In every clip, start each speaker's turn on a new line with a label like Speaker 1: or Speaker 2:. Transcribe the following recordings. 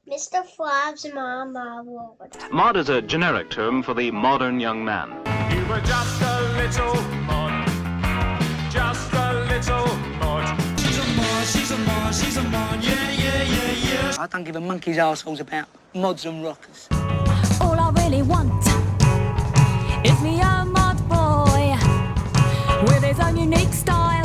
Speaker 1: Mr. Frog's Mama World.
Speaker 2: Mod is a generic term for the modern young man.
Speaker 3: You were just a little mod. Just a little mod.
Speaker 4: She's a mod, she's a mod, she's a mod, yeah, yeah, yeah, yeah.
Speaker 5: I don't give a monkey's arseholes about mods and rockers.
Speaker 6: All I really want is me a mod boy with his own unique style.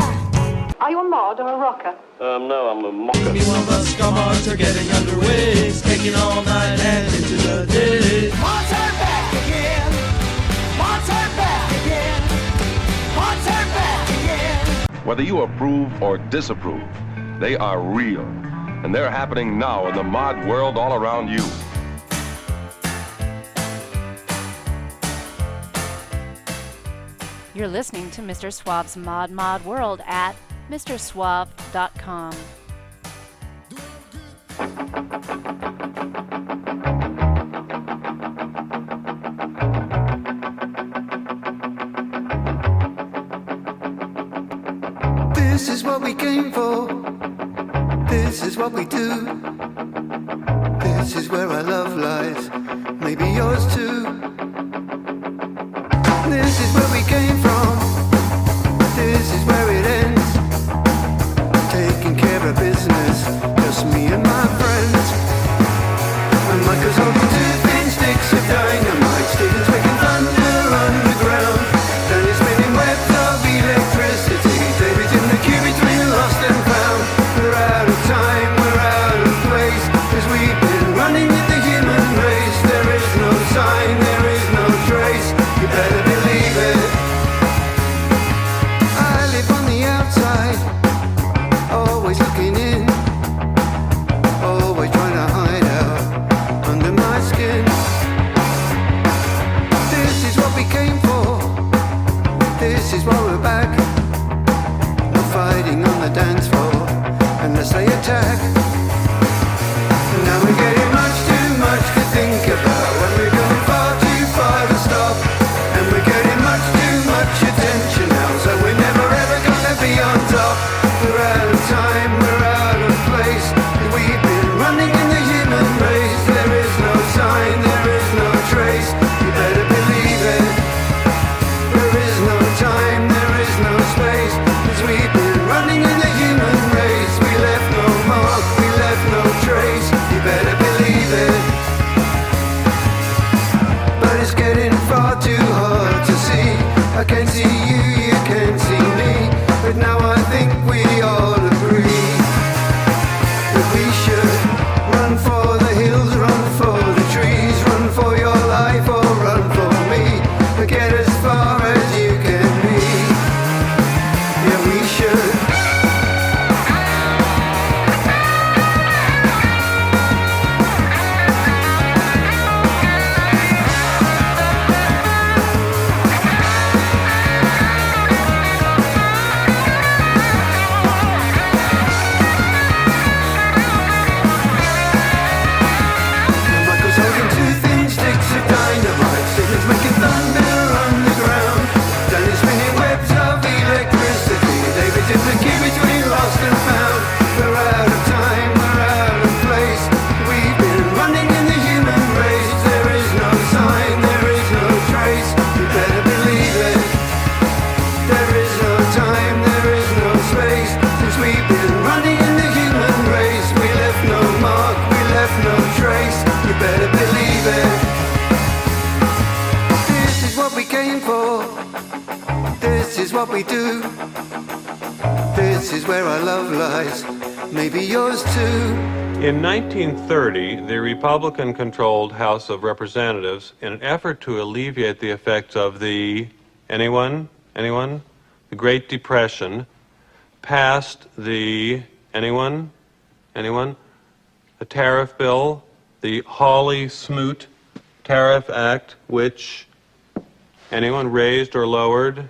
Speaker 7: Are you a mod or a rocker?
Speaker 8: No, I'm a mocker.
Speaker 4: One of us come on to getting underway. It's taking all night and into the day. Mods are back again. Mods are back again. Mods are back again.
Speaker 9: Whether you approve or disapprove, they are real. And they're happening now in the mod world all around you.
Speaker 10: You're listening to Mr. Suave's Mod World at MrSuave.com.
Speaker 11: This is what we came for. This is what we do. This is where our love lies. Maybe yours too. This is where we came from. This is where it ends. Taking care of business, just me and my friends. And Michael's holding two thin sticks of dynamite. Stephen's making thunder underground. Then he's spinning webs of electricity. David's in the queue between lost and found. We're out of time, we're out of place. 'Cause we've been running with the human race. There is no sign, there is no trace. You better believe it. I live on the outside, always looking in, always trying to hide out under my skin. This is what we came for. This is why we're back. We're fighting on the dance floor unless they attack. And now we're getting much too much to think about when we're going far too far to stop. And we're getting much too much attention now, so we're never ever gonna be on top. We're out of time, we're out of place. We've been running in the human race. There is no sign, there is no trace. You better believe it. There is no time, there is no space. 'Cause we've been running in the human race. We left no mark, we left no trace. You better believe it. But it's getting far too hard to see. I can see you, you can see me. But now I think we all agree that we should run for the hills, run for the trees, run for your life or run for me. But get as far as you can be. Yeah, we should. Michael's holding two thin sticks of dynamite. Stephen's making thunder underground. Then he's spinning webs of electricity. David's in the queue between lost and found. We're out of time, we're out of place. We've been running in the human race. There is no sign, there is no trace. You better believe it. There is no time, there is no space. 'Cause we've been running in the human race. We left no mark, we left no trace. You better believe it. This is what we came for. This is what we do. This is where our love lies. Maybe yours too.
Speaker 12: In 1930, the Republican-controlled House of Representatives, in an effort to alleviate the effects of the, anyone, the Great Depression, passed the, anyone, a tariff bill, the Hawley-Smoot Tariff Act, which, anyone, raised or lowered,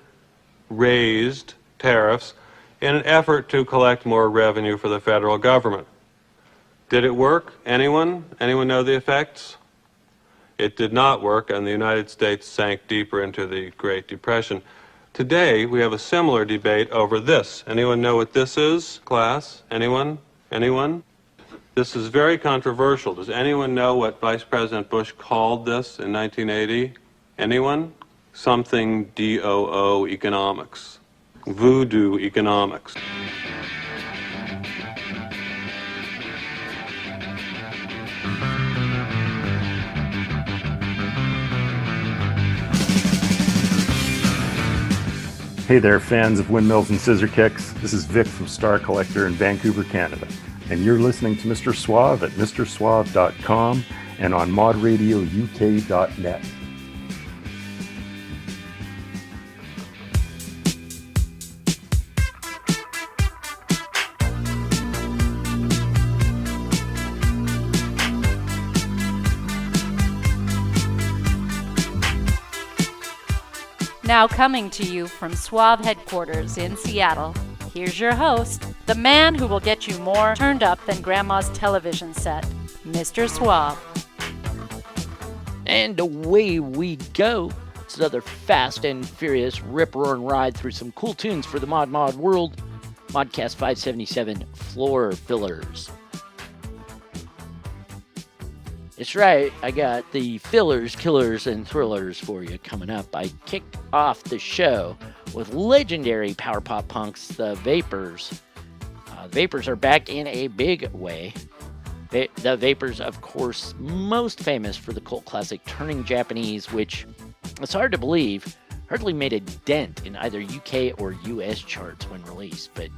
Speaker 12: raised tariffs in an effort to collect more revenue for the federal government. Did it work? Anyone? Anyone know the effects? It did not work, and the United States sank deeper into the Great Depression. Today, we have a similar debate over this. Anyone know what this is, class? Anyone? This is very controversial. Does anyone know what Vice President Bush called this in 1980? Anyone? Something DOO economics. Voodoo economics.
Speaker 8: Hey there, fans of windmills and scissor kicks. This is Vic from Star Collector in Vancouver, Canada. And you're listening to Mr. Suave at mrsuave.com and on modradiouk.net.
Speaker 10: Now coming to you from Suave headquarters in Seattle, here's your host, the man who will get you more turned up than Grandma's television set, Mr. Suave.
Speaker 13: And away we go. It's another fast and furious rip-roaring ride through some cool tunes for the mod world. Modcast 577 Floor Fillers. That's right, I got the fillers, killers, and thrillers for you coming up. I kick off the show with legendary power pop punks, the Vapors. Vapors are back in a big way. The Vapors, of course, most famous for the cult classic Turning Japanese, which, it's hard to believe, hardly made a dent in either UK or US charts when released. But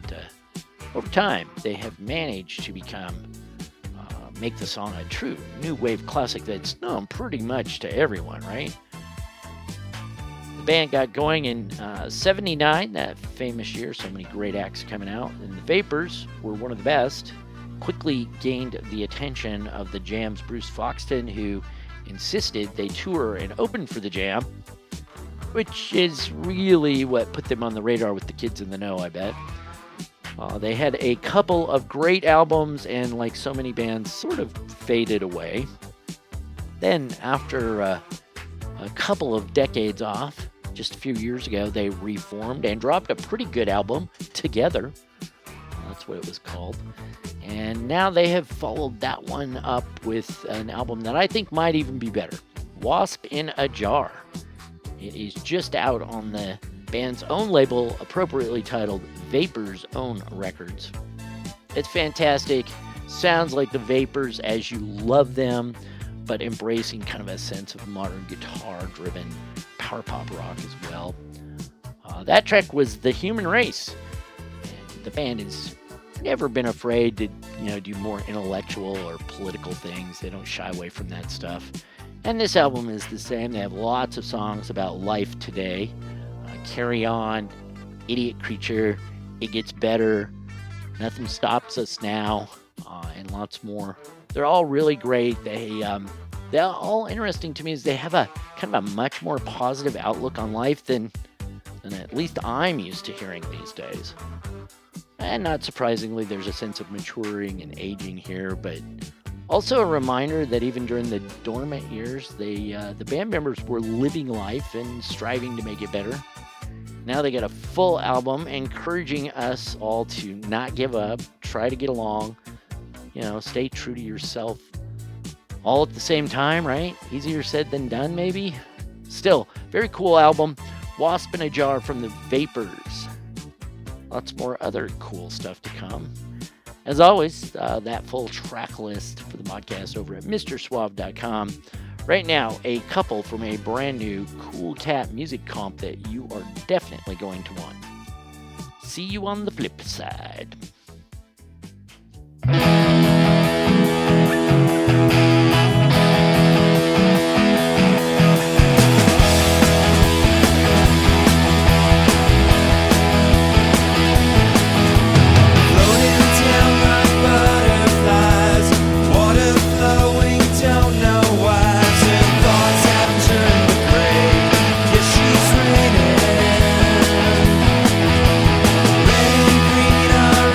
Speaker 13: over time, they have managed to make the song a true new wave classic that's known pretty much to everyone, right? The band got going in 79, that famous year, so many great acts coming out, and the Vapors were one of the best. Quickly gained the attention of the Jam's Bruce Foxton, who insisted they tour and open for the Jam, which is really what put them on the radar with the kids in the know, I bet. They had a couple of great albums and, like so many bands, sort of faded away. Then, after a couple of decades off, just a few years ago, they reformed and dropped a pretty good album, Together. That's what it was called. And now they have followed that one up with an album that I think might even be better, Wasp in a Jar. It is just out on the band's own label, appropriately titled Vapors Own Records. It's fantastic. Sounds like the Vapors as you love them, but embracing kind of a sense of modern guitar-driven power pop rock as well. That track was The Human Race. And the band has never been afraid to, do more intellectual or political things. They don't shy away from that stuff. And this album is the same. They have lots of songs about life today. Carry On, Idiot Creature, It Gets Better, Nothing Stops Us Now, and lots more. They're all really great. They're all interesting to me is they have a kind of a much more positive outlook on life than at least I'm used to hearing these days. And not surprisingly, there's a sense of maturing and aging here, but also a reminder that even during the dormant years, the band members were living life and striving to make it better. Now they got a full album encouraging us all to not give up, try to get along, stay true to yourself. All at the same time, right? Easier said than done, maybe? Still, very cool album. Wasp in a Jar from the Vapors. Lots more other cool stuff to come. As always, that full track list for the Modcast over at mrsuave.com. Right now, a couple from a brand new Cool Cat music comp that you are definitely going to want. See you on the flip side.
Speaker 4: Red and green are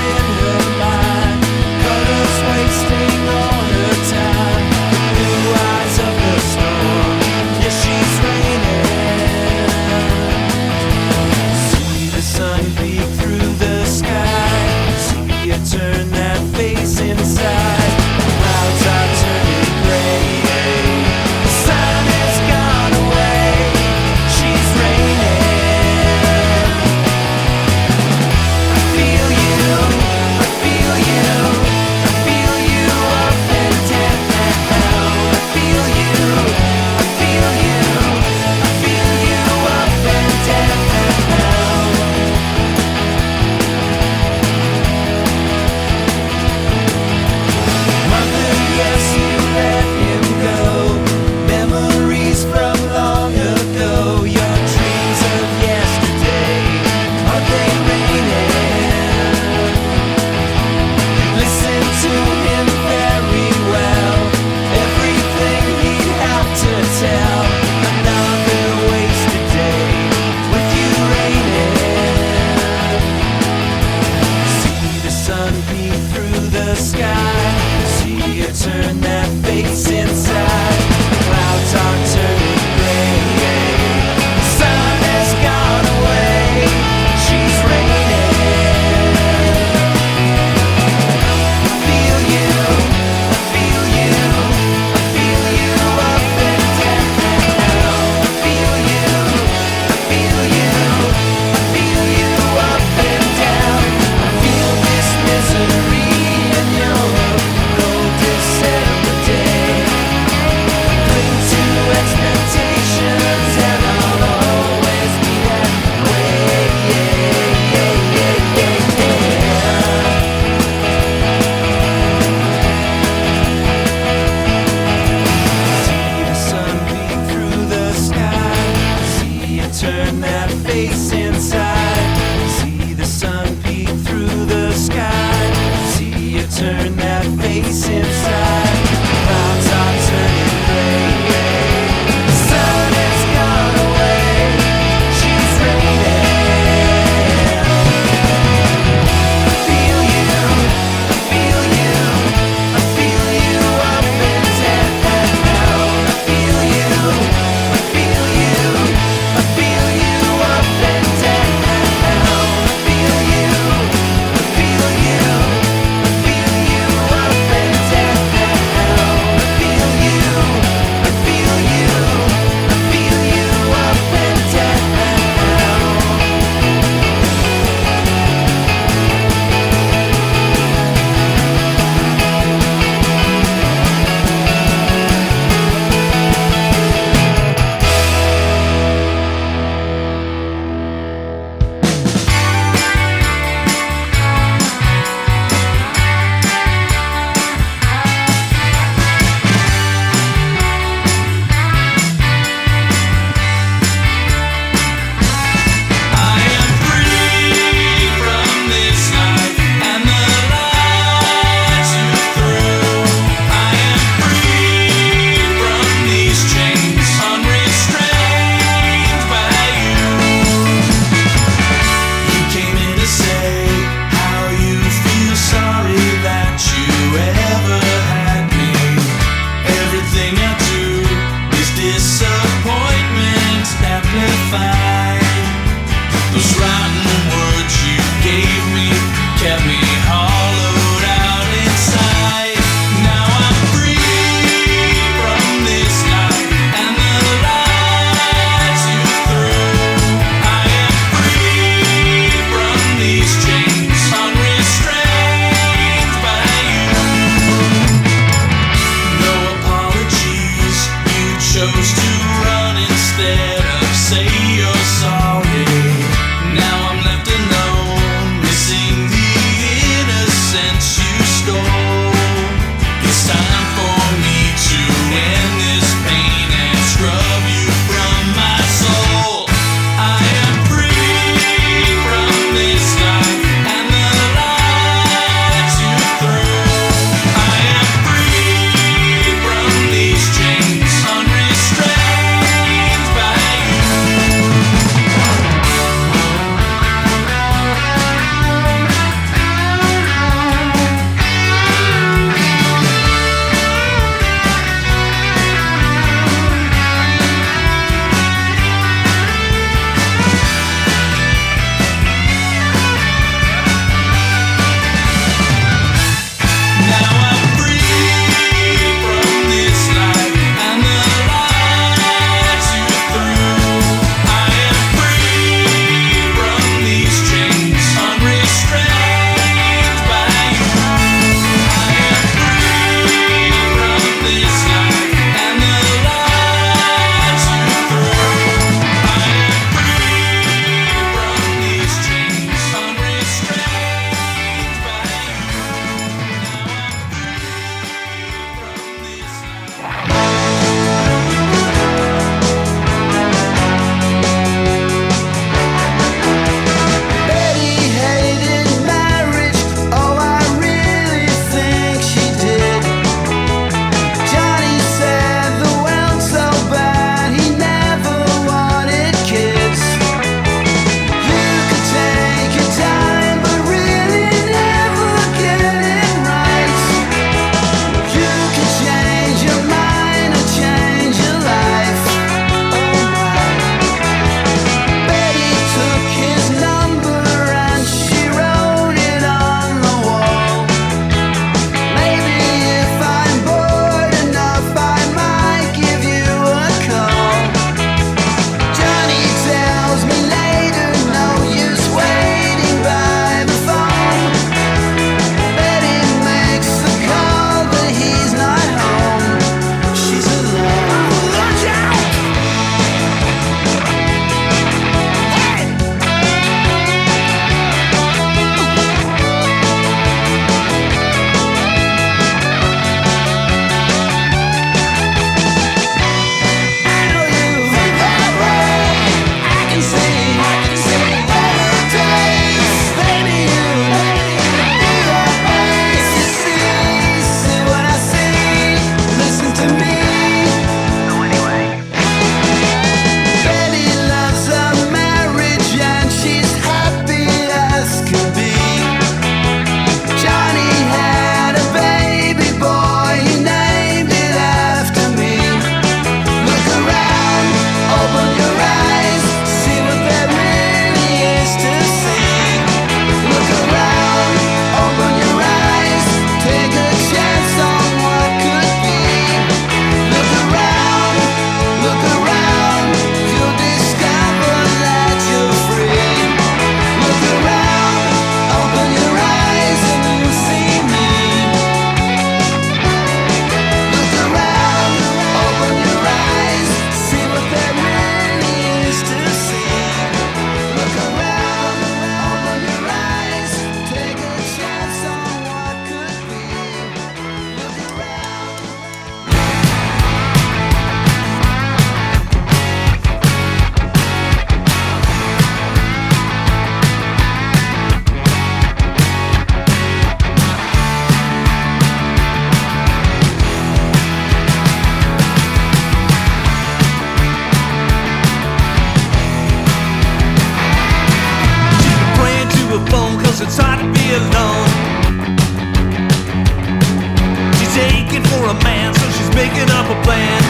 Speaker 4: making up a plan.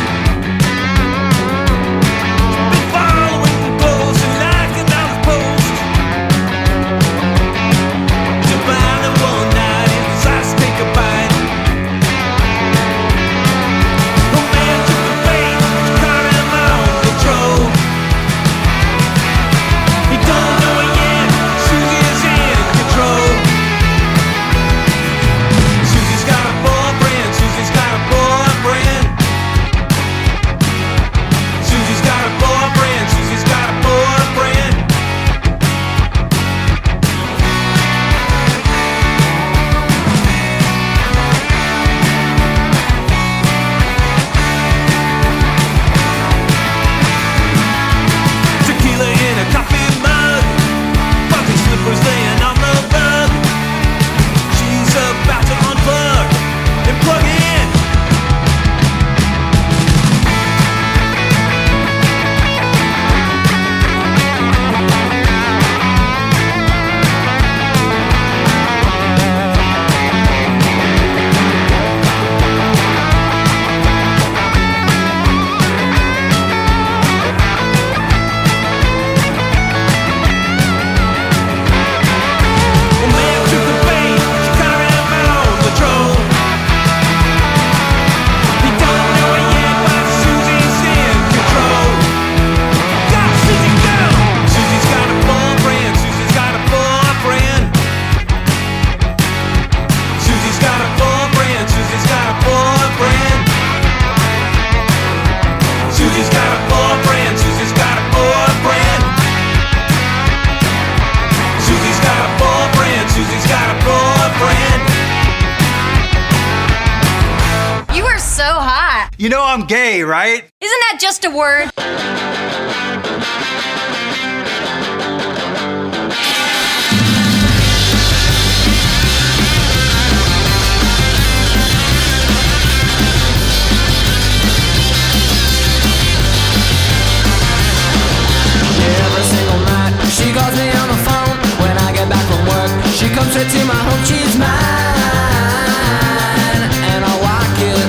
Speaker 4: Been following the post and knocking down the post. To finally one night his eyes take a bite. The man took the bait, caught him on the control. He don't know it yet, Susie's in control. Susie's got a boyfriend, Susie's got a boyfriend. Susie's got a boyfriend, Susie's got a boyfriend. Tequila in a coffee mug, funky slippers laying on the rug. She's about to unplug and plug in. The man took the bait, she caught him on the drone. He don't know it yet, but Susie's in control. Got Susie down. Susie's got a boyfriend, Susie's got a boyfriend. Susie's got a boyfriend, Susie's got a boyfriend. Susie's got a boyfriend, Susie's got a boyfriend. Susie's got a boyfriend, Susie's got a boyfriend.
Speaker 14: You are so hot.
Speaker 15: You know I'm gay, right?
Speaker 14: Isn't that just a word?
Speaker 4: Every single night she calls me on the phone. When I get back from work, she comes straight to my home. She's mine, and I like it.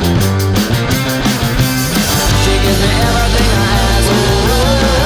Speaker 4: She gives me everything I ask. Oh,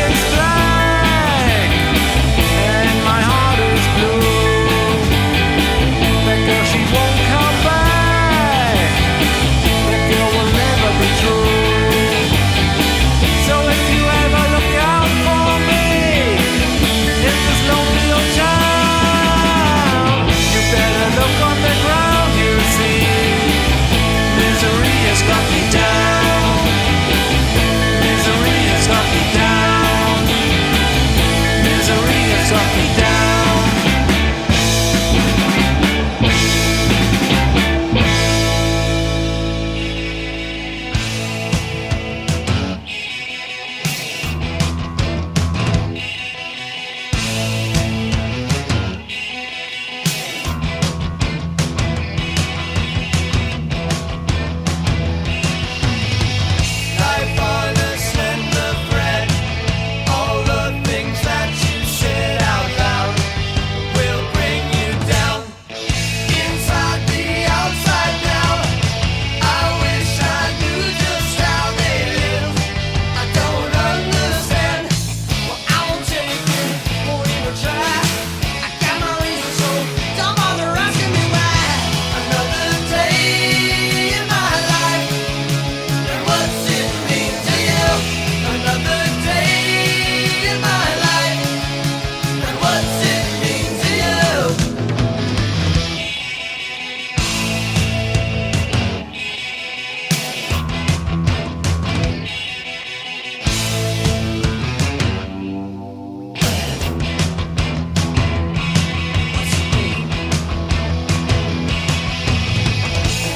Speaker 3: is black and my heart is blue. That girl, she won't come back. That girl will never be true. So if you ever look out for me in this lonely old town, you better look on the ground, you see. Misery has got me down. Misery has got me down. Misery has got me down. Life on a slender thread. All the things that you said out loud will bring you down. Inside the outside now. I wish I knew just how they live. I don't understand. Well, I won't take it, won't even try. I got my reasons, so don't bother asking me why. Another day in my life. And what's it mean to you? Another day in my life. And what's it mean to you?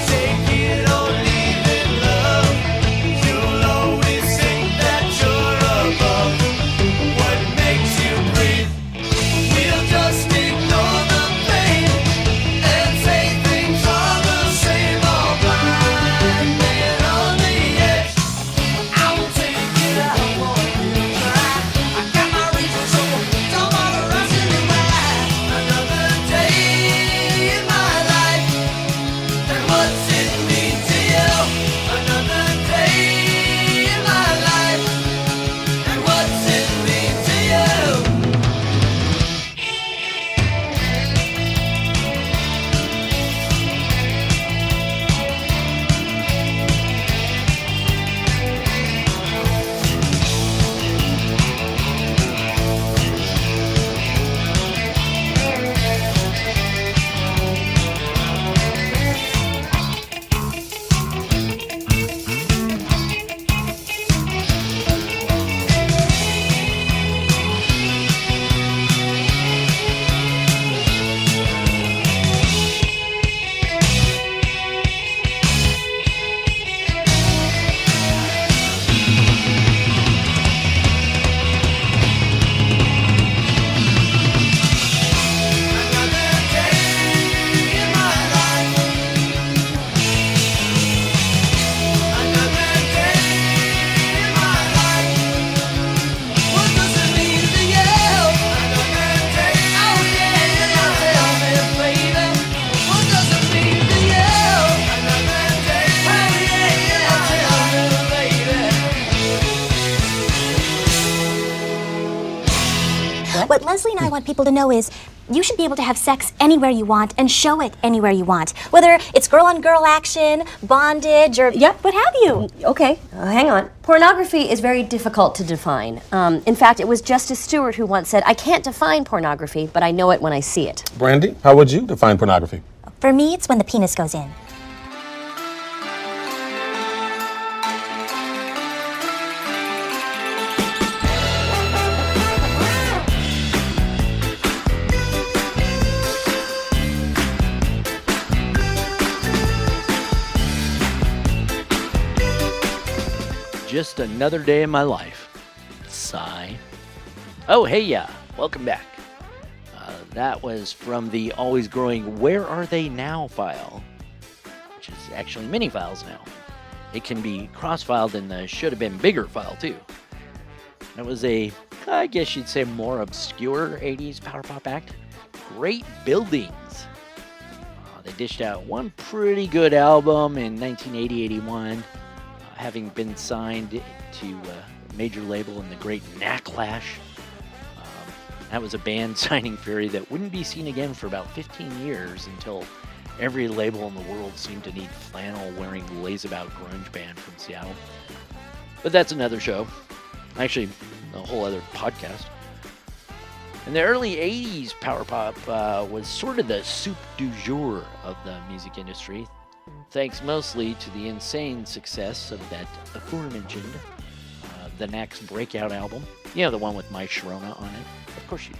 Speaker 3: Take it or leave it, love. You'll always think that you're above what makes you breathe. We'll just ignore the pain and say things are the same, all blind and on the edge. I won't take it, I won't even try. I got my reasons, so don't bother asking me why. Another day in my life. And what's it mean to you? Another day in my life. And what's it mean to you? Another day in my life. Another day in my life. What does it mean to you? Another day. Oh yeah, tell me, baby. What does it mean to you? Another day. Oh yeah, tell me, baby.
Speaker 15: What Leslie and I want people to know is you should be able to have sex anywhere you want and show it anywhere you want. Whether it's girl-on-girl action, bondage, or what have you.
Speaker 16: Okay, hang on. Pornography is very difficult to define. In fact, it was Justice Stewart who once said, I can't define pornography, but I know it when I see it.
Speaker 17: Brandy, how would you define pornography?
Speaker 15: For me, it's when the penis goes in.
Speaker 13: Just another day in my life. Sigh. Oh, hey, yeah. Welcome back. That was from the always growing Where Are They Now file, which is actually mini files now. It can be cross-filed in the should have been bigger file, too. It was a, I guess you'd say, more obscure 80s power pop act. Great Buildings. They dished out one pretty good album in 1980-81, having been signed to major label in the great Knacklash. That was a band signing fury that wouldn't be seen again for about 15 years until every label in the world seemed to need flannel-wearing, lays-about grunge band from Seattle. But that's another show. Actually, a whole other podcast. In the early 80s, power pop was sort of the soup du jour of the music industry, thanks mostly to the insane success of that aforementioned The Knack's breakout album. You know, the one with Mike Sharona on it. Of course you do.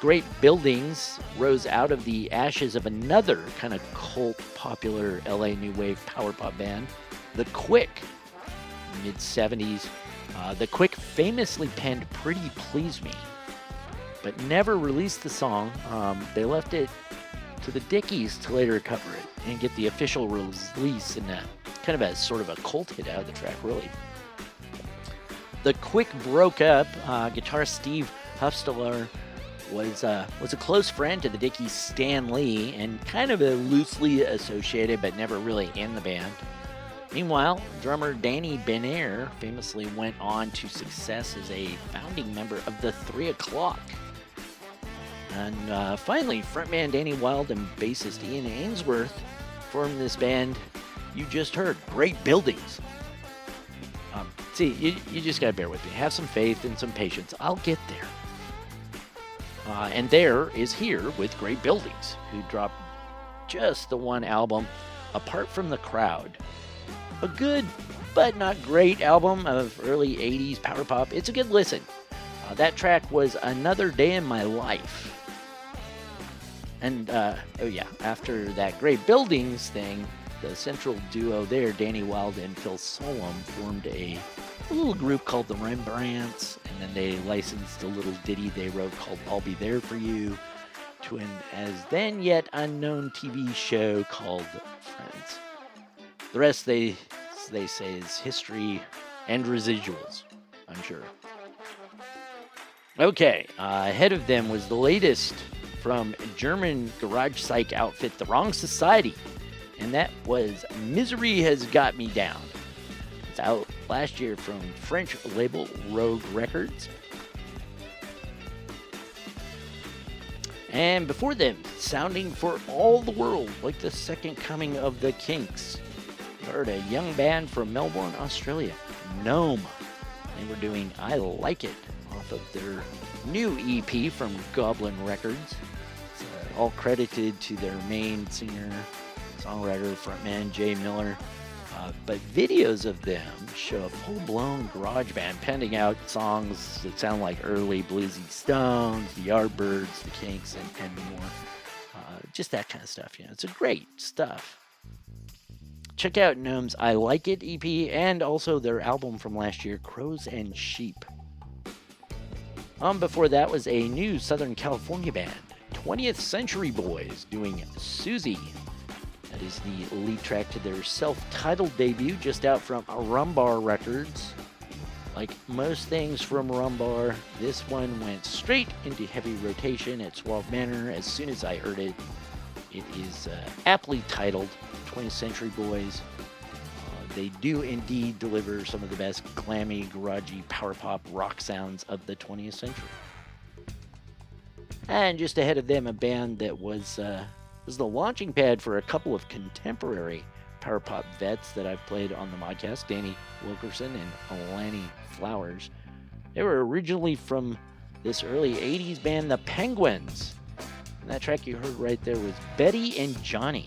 Speaker 13: Great Buildings rose out of the ashes of another kind of cult popular LA new wave power pop band, The Quick, mid-70s. The Quick famously penned Pretty Please Me, but never released the song. They left it to the Dickies to later cover it and get the official release in a kind of a sort of a cult hit out of the track, really. The Quick broke up. Guitarist Steve Hufstler was a close friend to the Dickies' Stan Lee and kind of a loosely associated but never really in the band. Meanwhile, drummer Danny Benair famously went on to success as a founding member of the 3 O'Clock. And finally, frontman Danny Wilde and bassist Ian Ainsworth formed this band you just heard, Great Buildings. See, you just gotta bear with me. Have some faith and some patience. I'll get there. And there is Here with Great Buildings, who dropped just the one album, Apart from the Crowd. A good, but not great album of early 80s power pop. It's a good listen. That track was Another Day in My Life. And, after that Great Buildings thing, the central duo there, Danny Wilde and Phil Solom, formed a little group called the Rembrandts, and then they licensed a little ditty they wrote called I'll Be There For You to an as then yet unknown TV show called Friends. The rest, they say, is history and residuals, I'm sure. Okay, ahead of them was the latest from German garage psych outfit The Wrong Society, and that was Misery Has Got Me Down. It's out last year from French label Rogue Records. And before them, sounding for all the world like the second coming of the Kinks, we heard a young band from Melbourne, Australia, Gnome. They were doing I Like It off of their new EP from Goblin Records. It's all credited to their main singer, songwriter, frontman Jay Miller. But videos of them show a full-blown garage band penning out songs that sound like early bluesy Stones, the Yardbirds, the Kinks, and more. Just that kind of stuff, you know. It's a great stuff. Check out Gnome's I Like It EP and also their album from last year, Crows and Sheep. Before that was a new Southern California band, 20th Century Boys, doing Susie. That is the lead track to their self-titled debut, just out from Rumbar Records. Like most things from Rumbar, this one went straight into heavy rotation at Suave Manor as soon as I heard it. It is aptly titled 20th Century Boys. They do indeed deliver some of the best glammy, garagey, power pop rock sounds of the 20th century. And just ahead of them, a band that was the launching pad for a couple of contemporary power pop vets that I've played on the Modcast, Danny Wilkerson and Alani Flowers. They were originally from this early 80s band, The Penguins. And that track you heard right there was Betty and Johnny.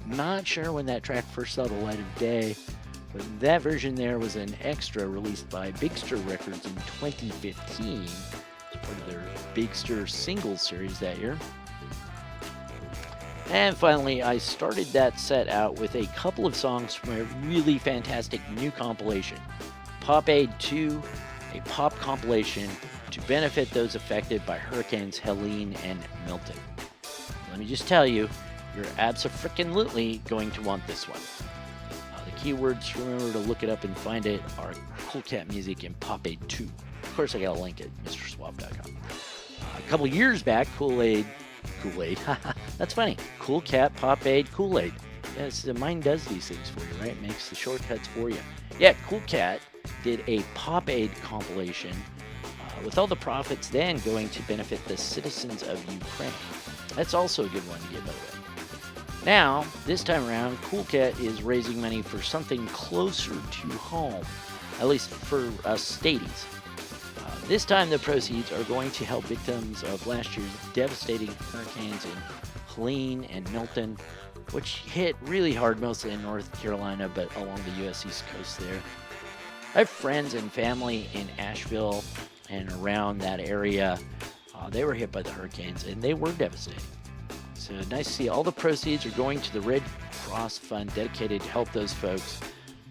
Speaker 13: Not sure when that track first saw the light of day, but that version there was an extra released by Big Stir Records in 2015. It's part of their Big Stir singles series that year. And finally, I started that set out with a couple of songs from a really fantastic new compilation, Pop Aid 2, a pop compilation to benefit those affected by Hurricanes Helene and Milton. Let me just tell you, you're abso-frickin-lutely going to want this one. The keywords, remember to look it up and find it, are Cool Cat Music and Pop Aid 2. Of course, I got a link at MrSwab.com. A couple years back, Kool-Aid, that's funny. Cool Cat, Pop Aid, Kool-Aid. Yes, mine does these things for you, right? Makes the shortcuts for you. Yeah, Cool Cat did a Pop Aid compilation with all the profits then going to benefit the citizens of Ukraine. That's also a good one to get, by the way. Now, this time around, Cool Cat is raising money for something closer to home, at least for us stadies. This time, the proceeds are going to help victims of last year's devastating hurricanes in Helene and Milton, which hit really hard mostly in North Carolina, but along the U.S. East Coast there. I have friends and family in Asheville and around that area. They were hit by the hurricanes, and they were devastating. So nice to see all the proceeds are going to the Red Cross Fund dedicated to help those folks.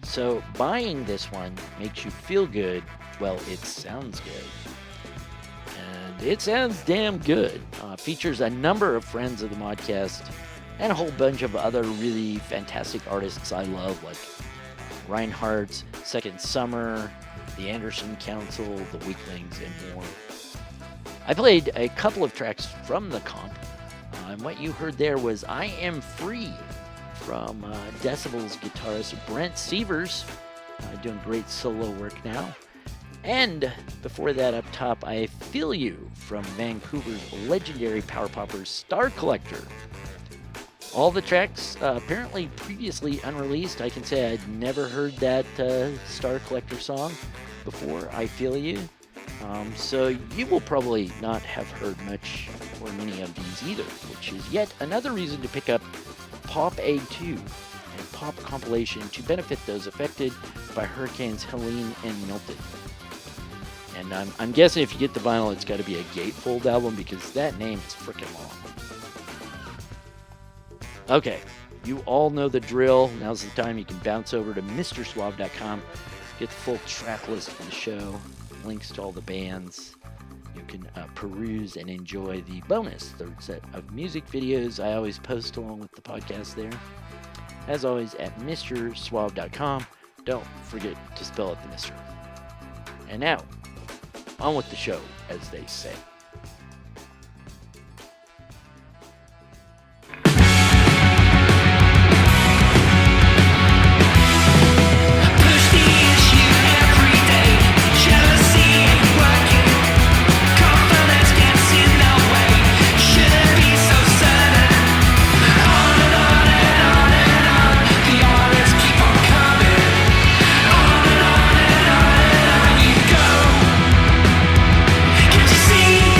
Speaker 13: So buying this one makes you feel good. Well, it sounds good. And it sounds damn good. Features a number of friends of the Modcast and a whole bunch of other really fantastic artists I love, like Reinhardt's Second Summer, the Anderson Council, the Weaklings, and more. I played a couple of tracks from the comp, and what you heard there was I Am Free from Decibel's guitarist Brent Severs, doing great solo work now. And before that, up top, I Feel You from Vancouver's legendary power popper Star Collector. All the tracks apparently previously unreleased. I can say I'd never heard that Star Collector song before, I Feel You. So you will probably not have heard much or many of these either, which is yet another reason to pick up Pop Aid 2 and Pop Compilation to benefit those affected by Hurricanes Helene and Milton. And I'm guessing if you get the vinyl, it's got to be a gatefold album because that name is freaking long. Okay, you all know the drill. Now's the time you can bounce over to MrSuave.com, get the full track list for the show, links to all the bands. You can peruse and enjoy the bonus third set of music videos I always post along with the podcast there. As always, at MrSuave.com. Don't forget to spell out the Mr. And now, on with the show, as they say.
Speaker 3: See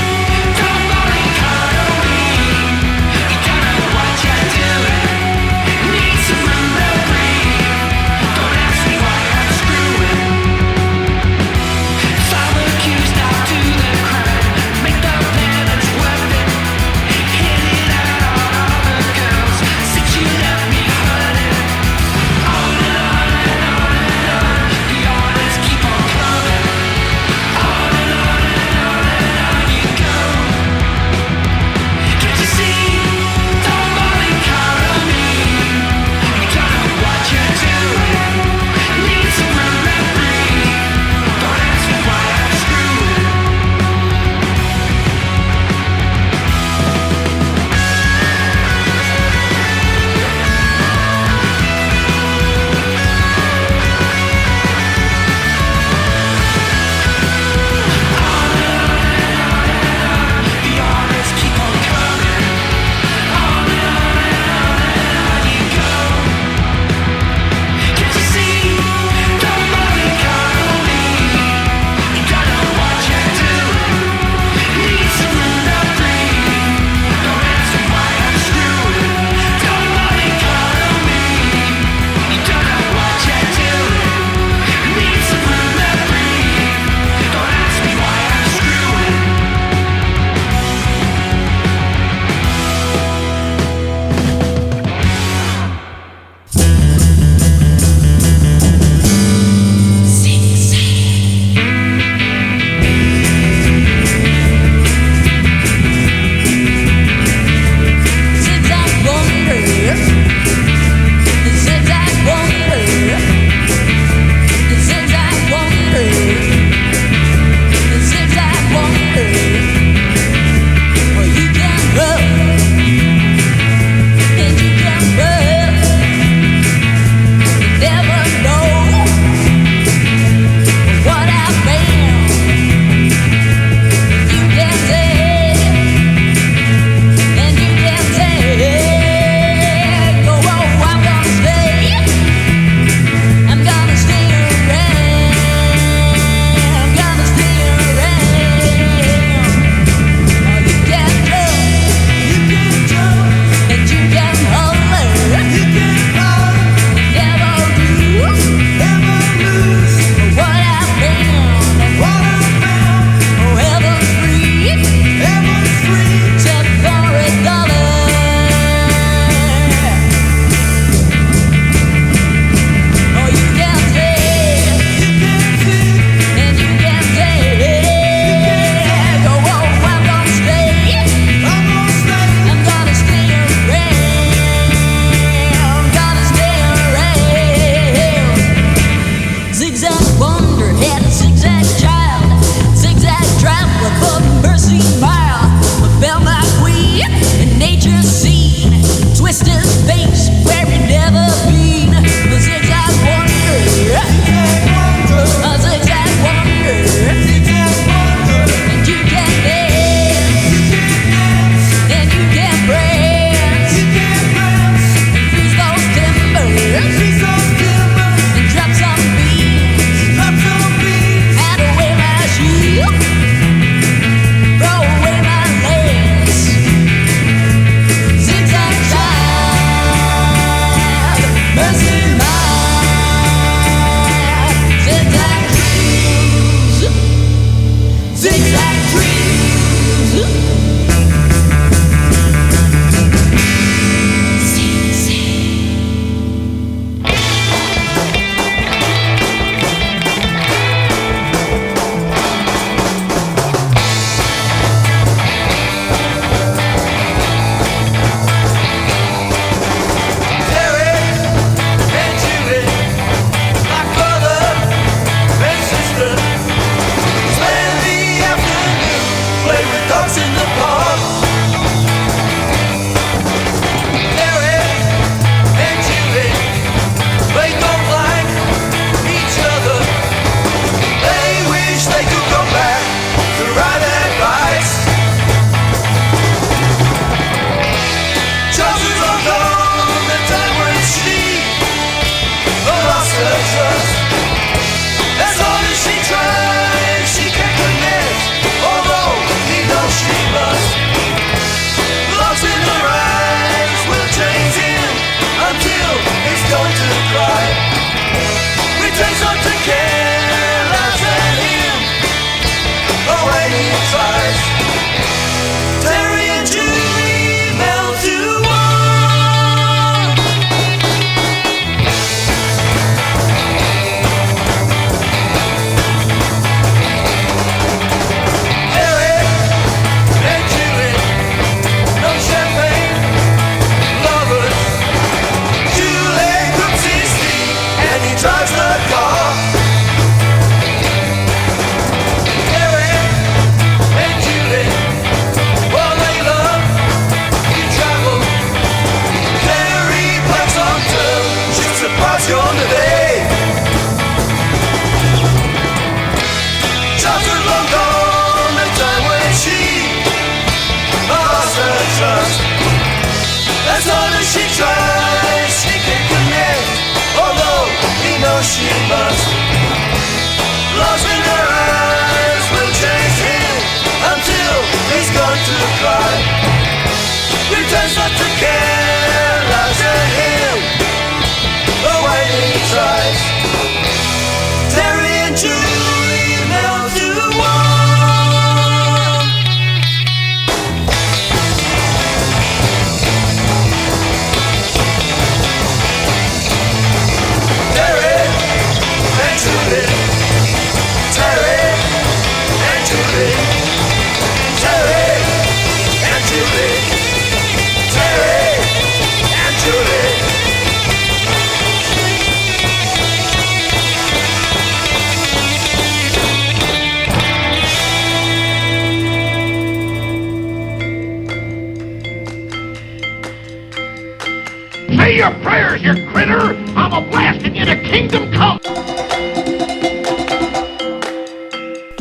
Speaker 18: Say your prayers, you critter! I'm a blasting you to kingdom come!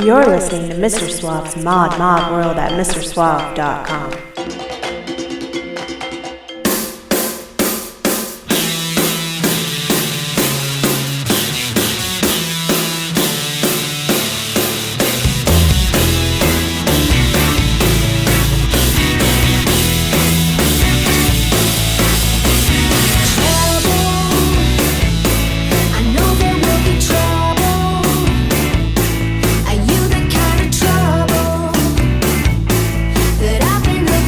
Speaker 19: You're listening to Mr. Suave's Mod World at MrSuave.com.
Speaker 3: That I've been looking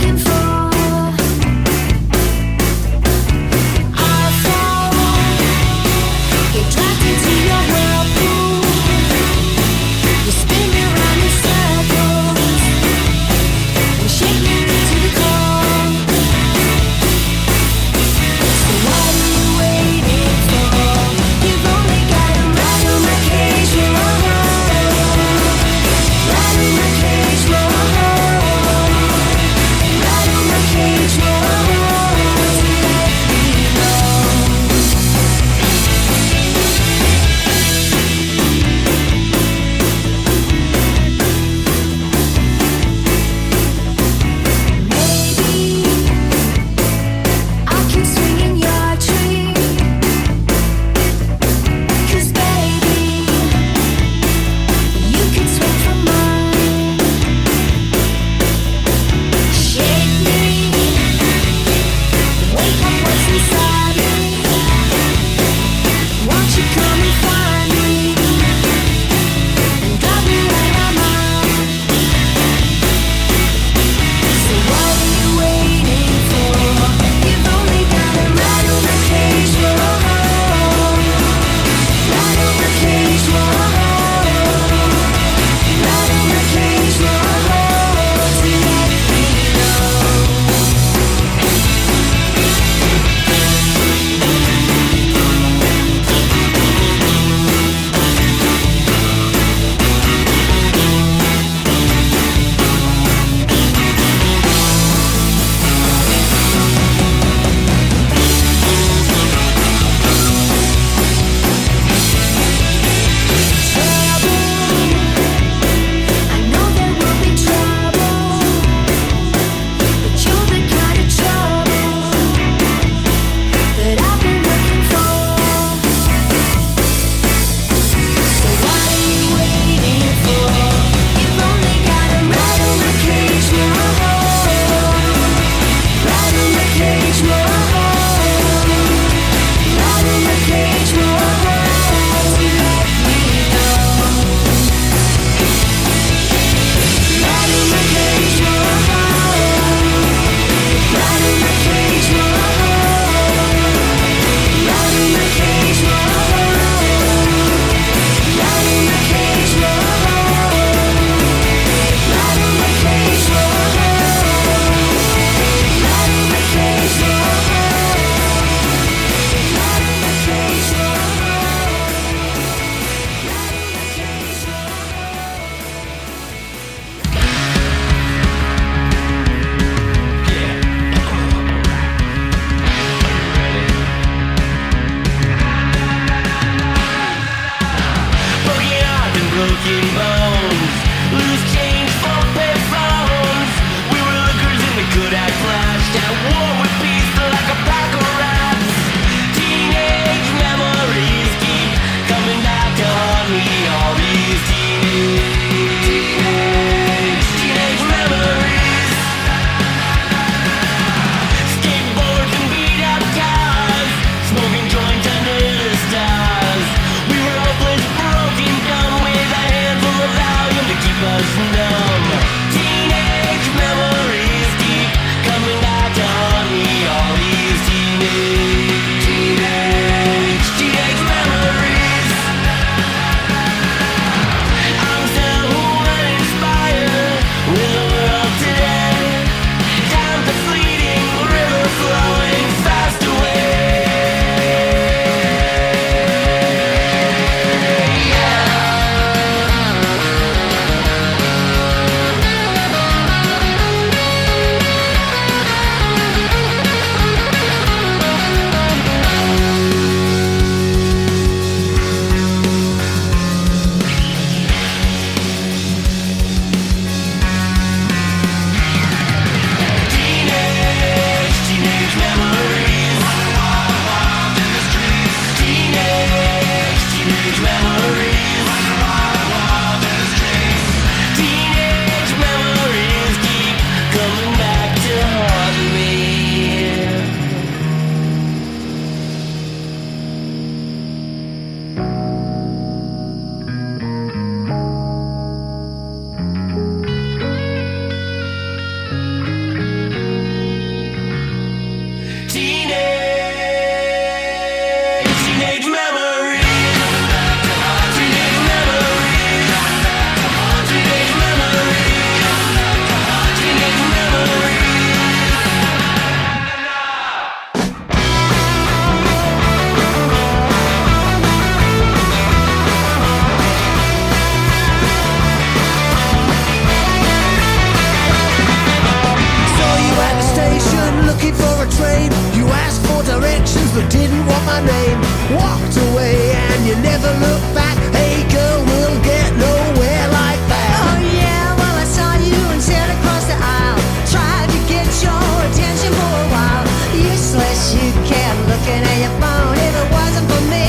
Speaker 3: cause they didn't want my name. Walked away and you never look back. Hey girl, we'll get nowhere like that.
Speaker 4: Oh yeah, well I saw you and sailed across the aisle. Tried to get your attention for a while. Useless, you kept looking at your phone. If it wasn't for me,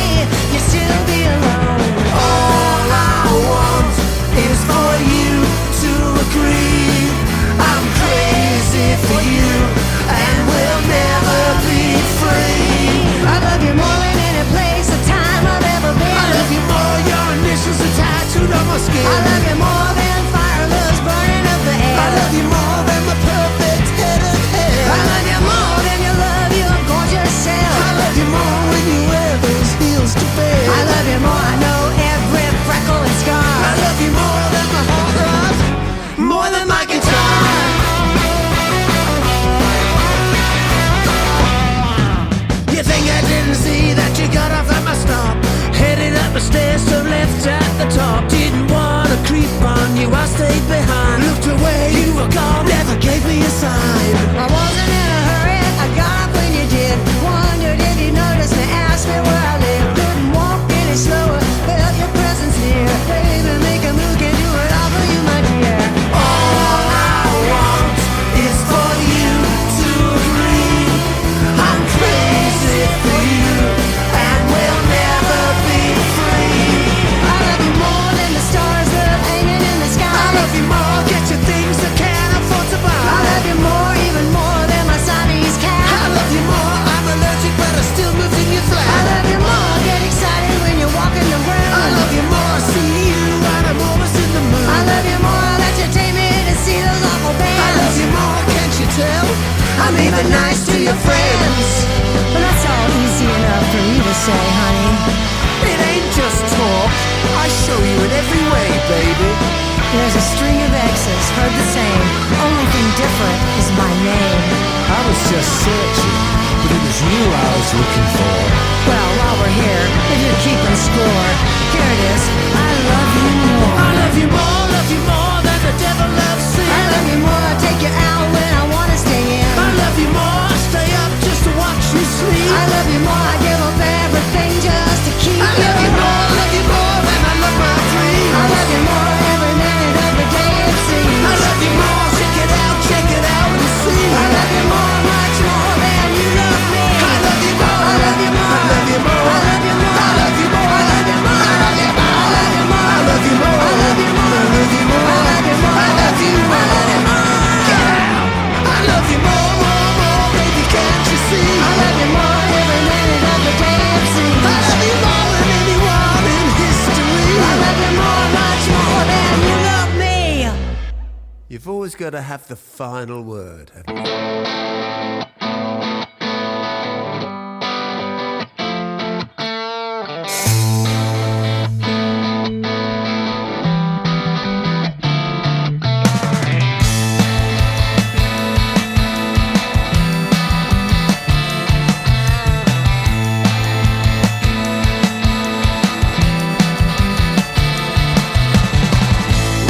Speaker 4: you'd still be alone.
Speaker 3: All I want is for you to agree. I'm crazy for you and we'll never be free.
Speaker 4: I love you more than any place or time I've ever been.
Speaker 3: I love you more, your initials are tattooed on my skin.
Speaker 4: I love you more than fire loves burning up the air.
Speaker 3: I love you more than my perfect head of hair.
Speaker 4: I love you more than you love your gorgeous self.
Speaker 3: I love you more when you wear those heels to bed.
Speaker 4: I love you more, I know every freckle and scar.
Speaker 3: I love you more than my heart throb, more than my guitar. You think I didn't see that you got off at my stop? Headed up the stairs, so left at the top. Didn't wanna creep on you, I stayed behind. Looked away, you were gone, never gave me a sign.
Speaker 4: I wasn't in a hurry, I got up when you did. Wondered if you noticed me, asked me where I live. Couldn't walk any slower, felt your presence near. Baby, make a move, can do it all for you, my dear.
Speaker 3: All I want is for you to agree. I'm crazy for you and we'll never be free.
Speaker 4: I love you more than the stars that are hanging in the sky.
Speaker 3: I love you more, get you things I can't afford to buy.
Speaker 4: I love you more, even more than my Siamese cat.
Speaker 3: I love you more, I'm allergic but I still move in your flat.
Speaker 4: I love you more, get excited when you're walking the room.
Speaker 3: I love you more, see you and I'm always in the mood.
Speaker 4: I love you more, that you take me to see those awful bands.
Speaker 3: I love you more, can't you tell? I'm even nice to your friends.
Speaker 4: But that's all easy enough for you to say, honey.
Speaker 3: It ain't just talk, I show you in every way, baby.
Speaker 4: There's a string of X's, heard the same. Only thing different is my name.
Speaker 3: I was just searching, but it was you I was looking for.
Speaker 4: Well, while we're here, if you're keeping score, here it is. I love you more.
Speaker 3: I love you more than the devil loves sin.
Speaker 4: I love you more, I take you out when I wanna stay in.
Speaker 3: I love you more, I stay up just to watch you sleep.
Speaker 4: I love you more, I give up everything just to keep
Speaker 3: I love you more than I love my dreams.
Speaker 4: I love you more every minute of the day it seems.
Speaker 3: I love you more, check it out and see.
Speaker 4: I love you more, much more than you love me.
Speaker 3: I love you more,
Speaker 4: I love you more,
Speaker 3: I love you more,
Speaker 4: I love you more,
Speaker 3: I love you more, I love you more, I love you more,
Speaker 4: I love you more,
Speaker 3: I love you more,
Speaker 4: I love you more,
Speaker 3: I love you more,
Speaker 4: I love you more,
Speaker 3: I love you more,
Speaker 4: I love you more.
Speaker 3: Get out! I love you more, baby, can't you see?
Speaker 4: I love you more every minute of the day it seems.
Speaker 3: I love you more than anyone in history.
Speaker 4: I love you more, much more than you love me.
Speaker 3: You've always got to have the final word, haven't you?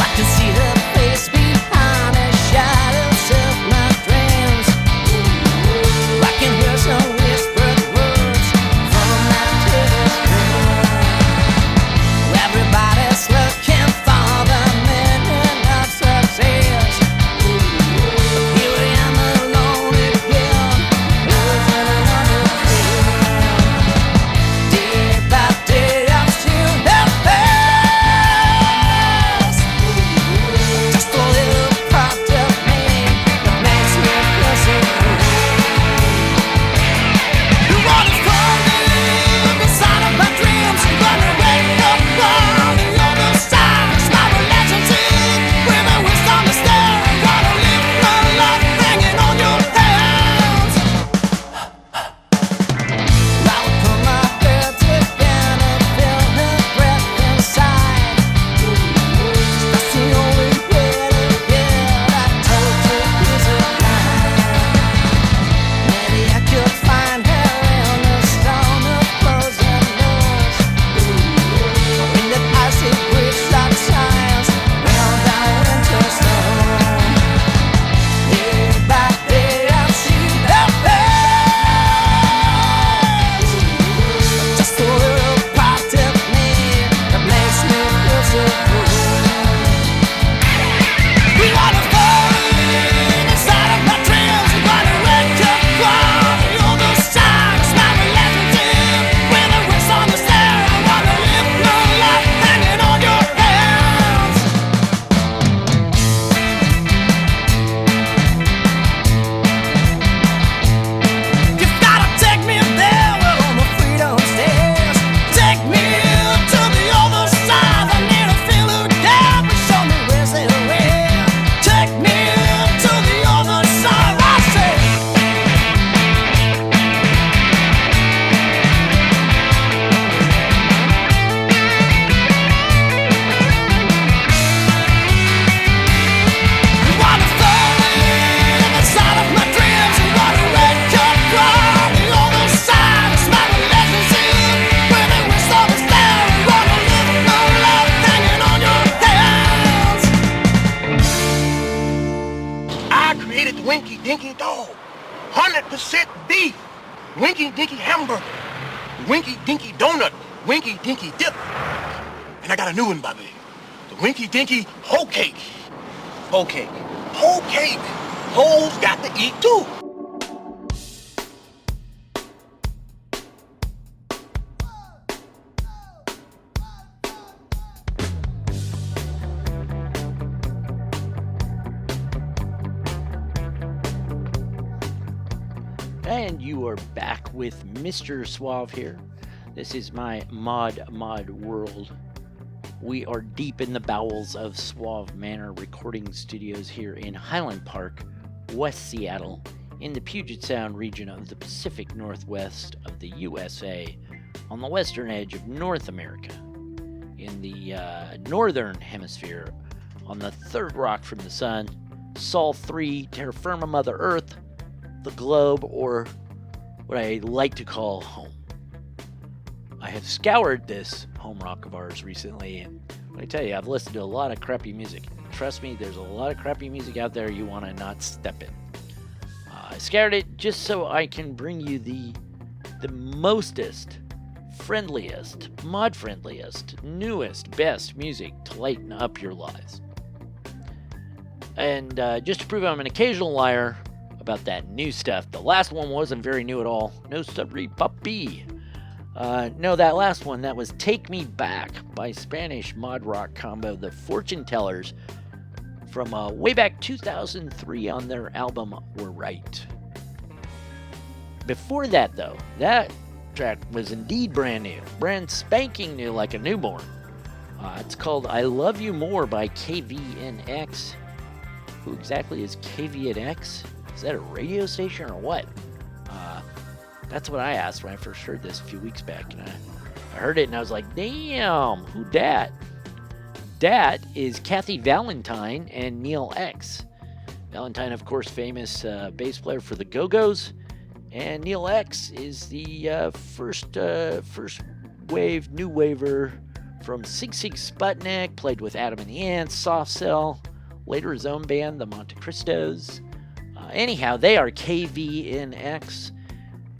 Speaker 4: I can see her face behind the shadows of my dreams.
Speaker 18: Winky Dinky Dog. 100% beef. Winky Dinky Hamburger. Winky Dinky Donut. Winky Dinky Dip. And I got a new one, Bobby. The Winky Dinky Whole Cake. Whole cake. Whole cake. Hoes got to eat too.
Speaker 13: And you are back with Mr. Suave here. This is my mod world. We are deep in the bowels of Suave Manor recording studios here in Highland Park, West Seattle, in the Puget Sound region of the Pacific Northwest of the USA, on the western edge of North America, in the northern hemisphere, on the third rock from the sun, Sol 3, terra firma Mother Earth, the globe, or what I like to call home. I have scoured this home rock of ours recently, and let me tell you, I've listened to a lot of crappy music. Trust me, there's a lot of crappy music out there you want to not step in. I scoured it just so I can bring you the mostest, friendliest, mod-friendliest, newest, best music to lighten up your lives. And just to prove I'm an occasional liar about that new stuff, the last one wasn't very new at all. No sorry, puppy. No, that last one, that was Take Me Back by Spanish mod rock combo The Fortune Tellers from way back 2003 on their album We're Right. Before that, though, that track was indeed brand new, brand spanking new like a newborn. It's called I Love You More by KVNX. Who exactly is KVNX? Is that a radio station or what? That's what I asked when I first heard this a few weeks back. And I heard it and I was like, damn, who dat? Dat is Kathy Valentine and Neil X. Valentine, of course, famous bass player for the Go-Go's. And Neil X is the first wave, new waver from Sig Sig Sputnik, played with Adam and the Ants, Soft Cell, later his own band, the Monte Cristos. Anyhow, they are KVNX.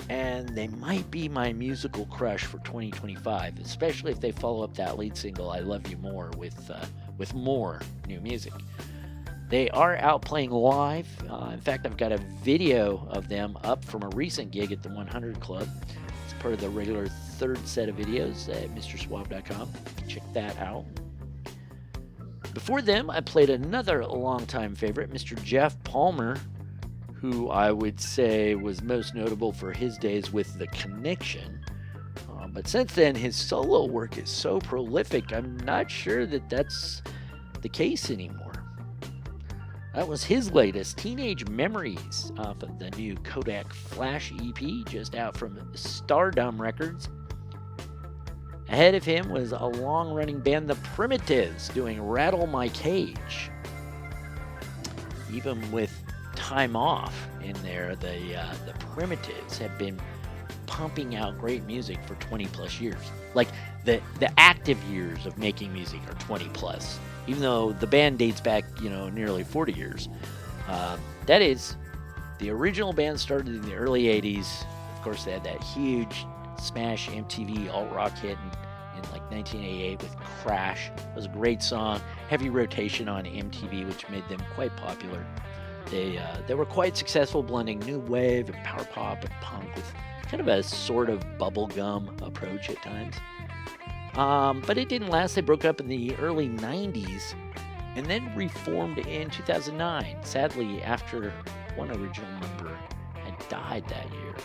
Speaker 13: And they might be my musical crush for 2025, especially if they follow up that lead single, I Love You More, with more new music. They are out playing live. In fact, I've got a video of them up from a recent gig at the 100 Club. It's part of the regular third set of videos at MrSuave.com. Check that out. Before them, I played another longtime favorite, Mr. Jeff Palmer, who I would say was most notable for his days with The Connection. But since then, his solo work is so prolific, I'm not sure that that's the case anymore. That was his latest, Teenage Memories, off of the new Kodak Flash EP, just out from Stardom Records. Ahead of him was a long-running band, The Primitives, doing Rattle My Cage. Even with time off in there, the Primitives have been pumping out great music for 20 plus years. Like the active years of making music are 20 plus, even though the band dates back, nearly 40 years. That is, the original band started in the early 80s. Of course, they had that huge smash MTV alt-rock hit in like 1988 with Crash. It was a great song, heavy rotation on MTV, which made them quite popular. They were quite successful blending new wave and power pop and punk with kind of a sort of bubblegum approach at times. But it didn't last. They broke up in the early 90s and then reformed in 2009, sadly after one original member had died that year.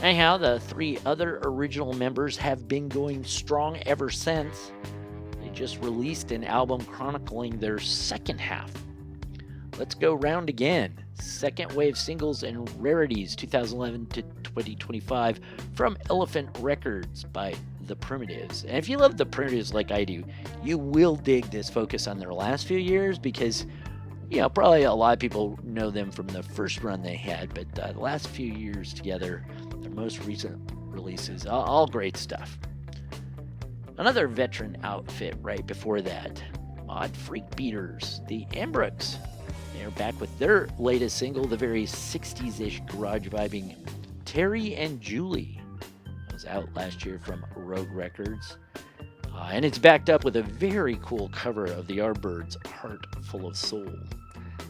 Speaker 13: Anyhow, the three other original members have been going strong ever since. They just released an album chronicling their second half. Let's go round again. Second wave singles and rarities 2011 to 2025 from Elephant Records by The Primitives. And if you love The Primitives like I do, you will dig this focus on their last few years because, probably a lot of people know them from the first run they had, but the last few years together, their most recent releases, all great stuff. Another veteran outfit right before that, Mod Freak Beaters, the Embrooks. They are back with their latest single, the very 60s-ish garage vibing Terry and Julie. It was out last year from Rogue Records. And it's backed up with a very cool cover of the Yardbirds' Heart Full of Soul.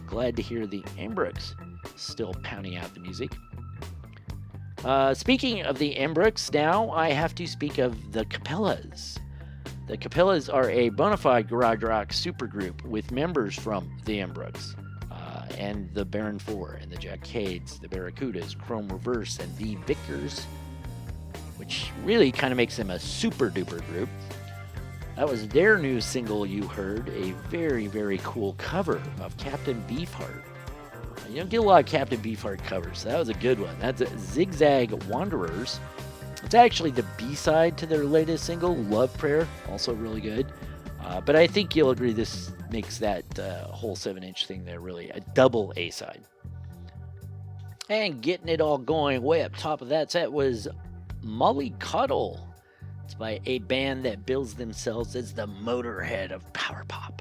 Speaker 13: Glad to hear the Embrooks still pounding out the music. Speaking of the Embrooks, now I have to speak of the Capellas. The Capellas are a bona fide garage rock supergroup with members from the Embrooks, and the Baron 4, and the Jackades, the Barracudas, Chrome Reverse, and the Victors, which really kind of makes them a super duper group. That was their new single you heard, a very, very cool cover of Captain Beefheart. You don't get a lot of Captain Beefheart covers, so that was a good one. That's Zigzag Wanderers. It's actually the B-side to their latest single, Love Prayer, also really good. But I think you'll agree this makes that whole 7-inch thing there really a double A-side. And getting it all going way up top of that set was Mollycoddle. It's by a band that bills themselves as the Motorhead of power pop.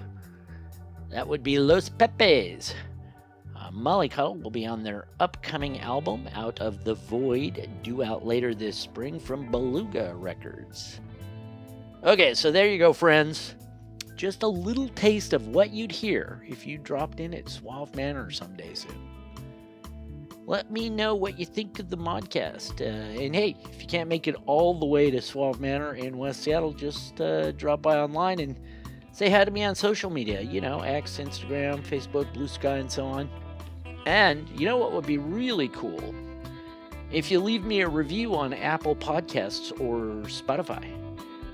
Speaker 13: That would be Los Pepes. Mollycoddle will be on their upcoming album, Out of the Void, due out later this spring from Beluga Records. Okay, so there you go, friends. Just a little taste of what you'd hear if you dropped in at Suave Manor someday soon. Let me know what you think of the Modcast. And hey, if you can't make it all the way to Suave Manor in West Seattle, just drop by online and say hi to me on social media. You know, X, Instagram, Facebook, Blue Sky, and so on. And you know what would be really cool? If you leave me a review on Apple Podcasts or Spotify.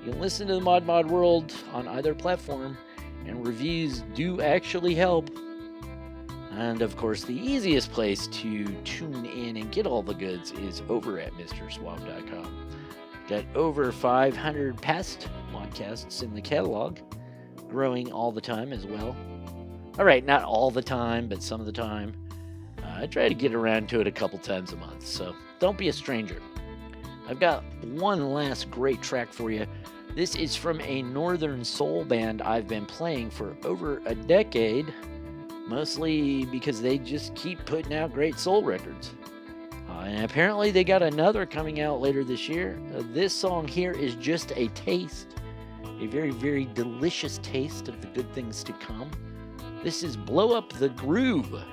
Speaker 13: You can listen to the Mod World on either platform, and reviews do actually help. And of course, the easiest place to tune in and get all the goods is over at MrSuave.com. Got over 500 past Modcasts in the catalog, growing all the time as well. Alright, not all the time, but some of the time. I try to get around to it a couple times a month, so don't be a stranger. I've got one last great track for you. This is from a northern soul band I've been playing for over a decade, mostly because they just keep putting out great soul records. And apparently they got another coming out later this year. This song here is just a taste, a very, very delicious taste of the good things to come. This is Blow Up the Groove.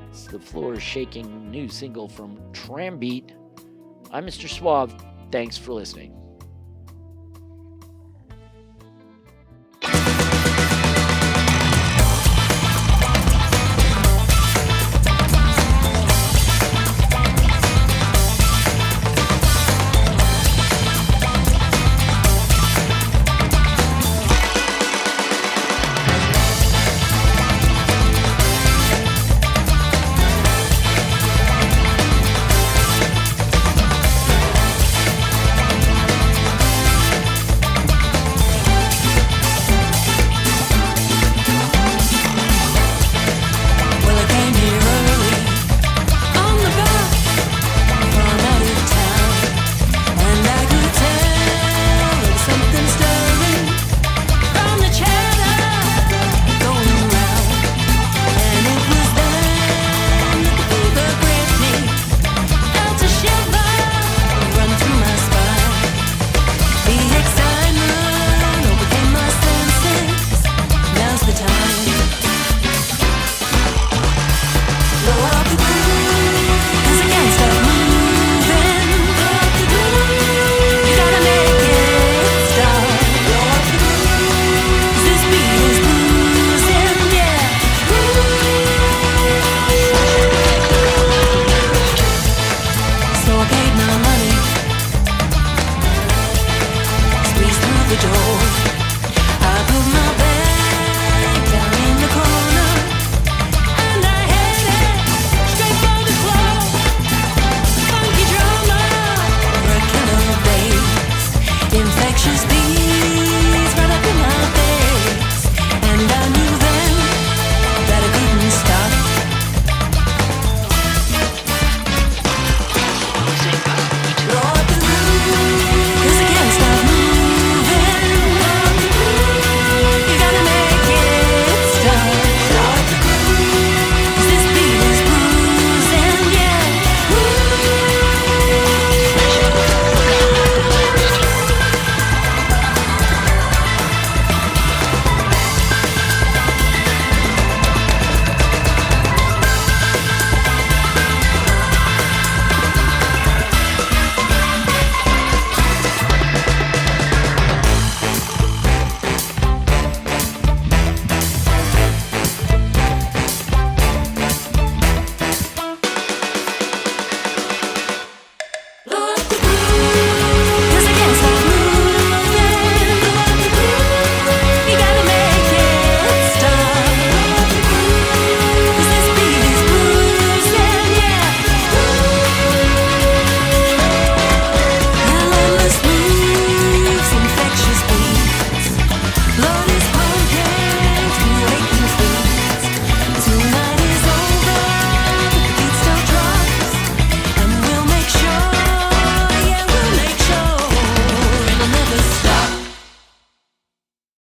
Speaker 13: It's the floor-shaking new single from Trambeat. I'm Mr. Suave. Thanks for listening.